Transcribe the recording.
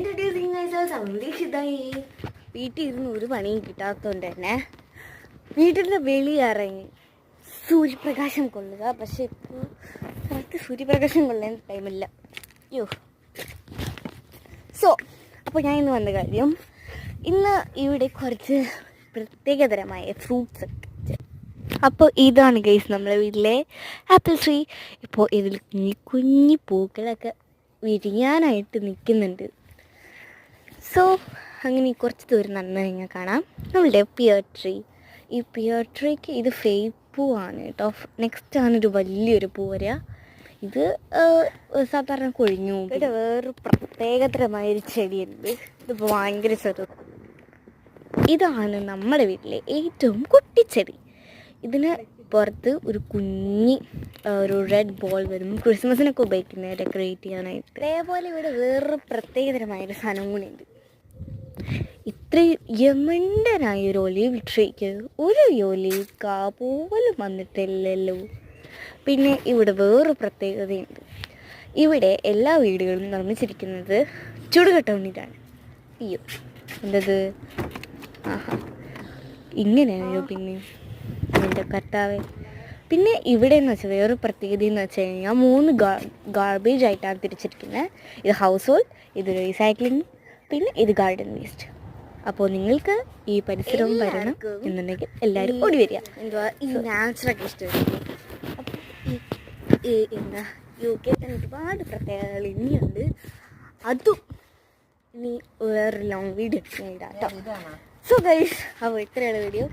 Introducing myself സംരക്ഷിതായി. വീട്ടിൽ ഇരുന്ന് ഒരു പണിയും കിട്ടാത്തതുകൊണ്ട് തന്നെ വീട്ടിൻ്റെ വെളിയിറങ്ങി സൂര്യപ്രകാശം കൊള്ളുക. പക്ഷെ ഇപ്പോൾ കറക്റ്റ് സൂര്യപ്രകാശം കൊള്ളാൻ ടൈമില്ല. യോ അപ്പോൾ ഞാൻ ഇന്ന് വന്ന കാര്യം, ഇന്ന് ഇവിടെ കുറച്ച് പ്രത്യേകതരമായ ഫ്രൂട്ട്സ് ഒക്കെ. അപ്പോൾ ഇതാണ് ഗൈസ് നമ്മളെ വീട്ടിലെ ആപ്പിൾ ട്രീ. ഇപ്പോൾ ഇതിൽ കുഞ്ഞു പൂക്കളൊക്കെ വിരിയാനായിട്ട് നിൽക്കുന്നുണ്ട്. അങ്ങനെ കുറച്ച് ദൂരം നടന്നു കഴിഞ്ഞാൽ കാണാം നമ്മളുടെ പിയർ ട്രീ. ഈ പിയർ ട്രീക്ക് ഇത് ഫേക്ക് പൂവാണ് കേട്ടോ. നെക്സ്റ്റ് ആണ് ഒരു വലിയൊരു പൂ വരിക. ഇത് സാധാരണ കൊഴിഞ്ഞു. ഇവിടെ വേറൊരു പ്രത്യേകതരമായൊരു ചെടിയുണ്ട്. ഇതിപ്പോൾ ഭയങ്കര ചെറു. ഇതാണ് നമ്മുടെ വീട്ടിലെ ഏറ്റവും കുട്ടിച്ചെടി. ഇതിന് പുറത്ത് ഒരു കുഞ്ഞി ഒരു റെഡ് ബോൾ വരും. ക്രിസ്മസിനൊക്കെ ഉപയോഗിക്കുന്നത് ഡെക്കറേറ്റ് ചെയ്യാനായിട്ട്. അതേപോലെ ഇവിടെ വേറൊരു പ്രത്യേകതരമായൊരു സാധനം കൂടിയുണ്ട്. ഇത്രയും യമണ്ടനായൊരു ഒലീവ് ട്രീക്ക് ഒരു ഒലീവ് കാ പോലും വന്നിട്ടില്ലല്ലോ. പിന്നെ ഇവിടെ വേറൊരു പ്രത്യേകതയുണ്ട്. ഇവിടെ എല്ലാ വീടുകളും നിർമ്മിച്ചിരിക്കുന്നത് ചുടുകട്ട കൊണ്ടിട്ടാണ്. അയ്യോ എന്തത്, ആഹാ ഇങ്ങനെയായോ പിന്നെ എൻ്റെ കർത്താവേ. പിന്നെ ഇവിടെ എന്ന് വെച്ചാൽ വേറൊരു പ്രത്യേകത എന്ന് വെച്ച് കഴിഞ്ഞാൽ 3 ഗാർബേജ് ആയിട്ടാണ് തിരിച്ചിരിക്കുന്നത്. ഇത് ഹൗസ് ഹോൾഡ്, ഇത് റീസൈക്ലിംഗ്, പിന്നെ ഇത് ഗാർഡൻ വേസ്റ്റ്. അപ്പോൾ നിങ്ങൾക്ക് ഈ പരിസരവും വരണം എന്നുണ്ടെങ്കിൽ എല്ലാവരും ഓടി വരിക. എന്തുവാ ഈ നാച്ചുറൊക്കെ ഇഷ്ടമായിരിക്കും. അപ്പോൾ എന്താ UK തന്നെ ഒരുപാട് പ്രത്യേകതകൾ ഇനിയുണ്ട്. അതും ഇനി വേറൊരു ലോങ് വീഡിയോ ഇടാം കേട്ടോ. സോ ഗൈസ്, അപ്പോൾ ഇത്രയുള്ള വീഡിയോ.